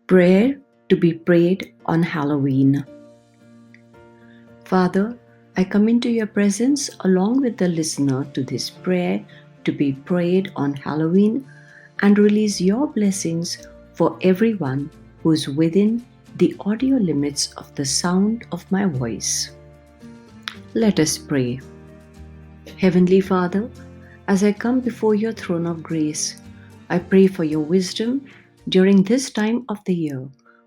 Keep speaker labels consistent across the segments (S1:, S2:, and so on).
S1: Prayer to be prayed on Halloween. Father, I come into your presence along with the listener to this prayer to be prayed on Halloween and release your blessings for everyone who is within the audio limits of the sound of my voice. Let us pray. Heavenly Father, as I come before your throne of grace, I pray for your wisdom during this time of the year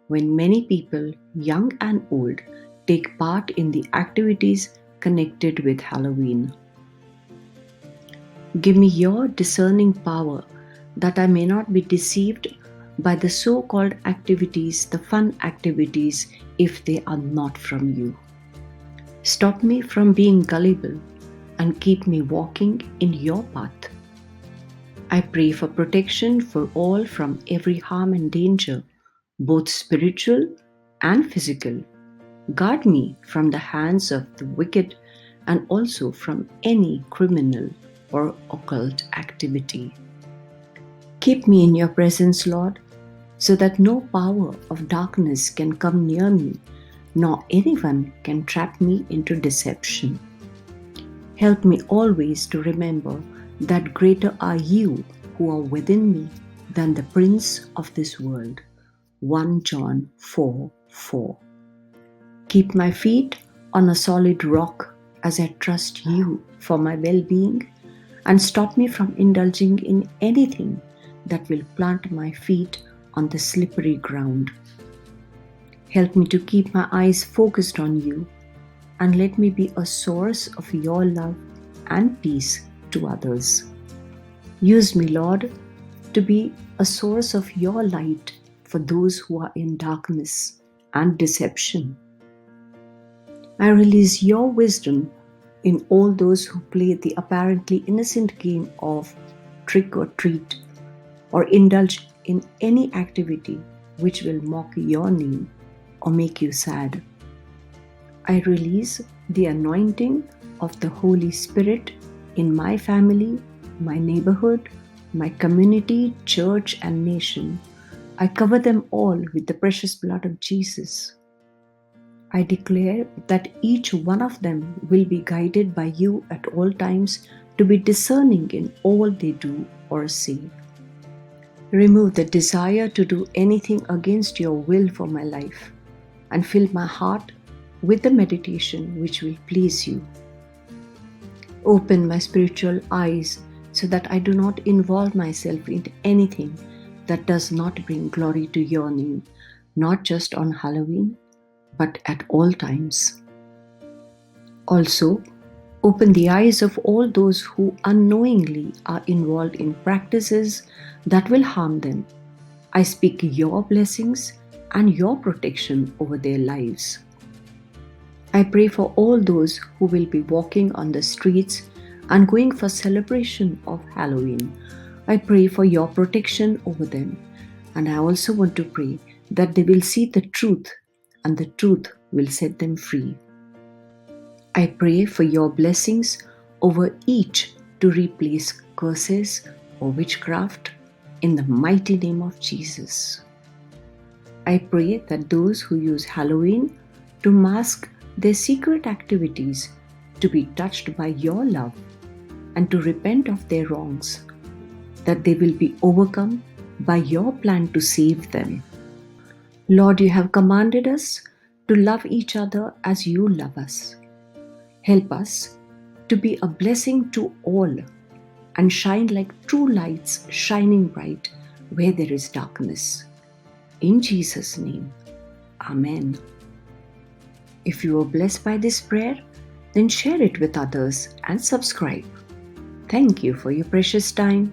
S1: when many people, young and old, take part in the activities connected with Halloween. Give me your discerning power that I may not be deceived by the so-called activities, the fun activities, if they are not from you. Stop me from being gullible and keep me walking in your path. I pray for protection for all from every harm and danger, both spiritual and physical. Guard me from the hands of the wicked and also from any criminal or occult activity. Keep me in your presence, Lord, so that no power of darkness can come near me, nor anyone can trap me into deception. Help me always to remember that greater are you who are within me than the prince of this world. 1 John 4:4. Keep my feet on a solid rock as I trust you for my well-being, and stop me from indulging in anything that will plant my feet on the slippery ground. Help me to keep my eyes focused on you, and let me be a source of your love and peace to others. Use me, Lord, to be a source of your light for those who are in darkness and deception. I release your wisdom in all those who play the apparently innocent game of trick or treat or indulge in any activity which will mock your name or make you sad. I release the anointing of the Holy Spirit in my family, my neighborhood, my community, church, and nation. I cover them all with the precious blood of Jesus. I declare that each one of them will be guided by you at all times to be discerning in all they do or say. Remove the desire to do anything against your will for my life, and fill my heart with the meditation which will please you. Open my spiritual eyes so that I do not involve myself in anything that does not bring glory to your name, not just on Halloween, but at all times. Also, open the eyes of all those who unknowingly are involved in practices that will harm them. I speak your blessings and your protection over their lives. I pray for all those who will be walking on the streets and going for celebration of Halloween. I pray for your protection over them, and I also want to pray that they will see the truth and the truth will set them free. I pray for your blessings over each to replace curses or witchcraft in the mighty name of Jesus. I pray that those who use Halloween to mask their secret activities to be touched by your love and to repent of their wrongs, that they will be overcome by your plan to save them. Lord, you have commanded us to love each other as you love us. Help us to be a blessing to all and shine like true lights shining bright where there is darkness. In Jesus' name, Amen. If you were blessed by this prayer, then share it with others and subscribe. Thank you for your precious time.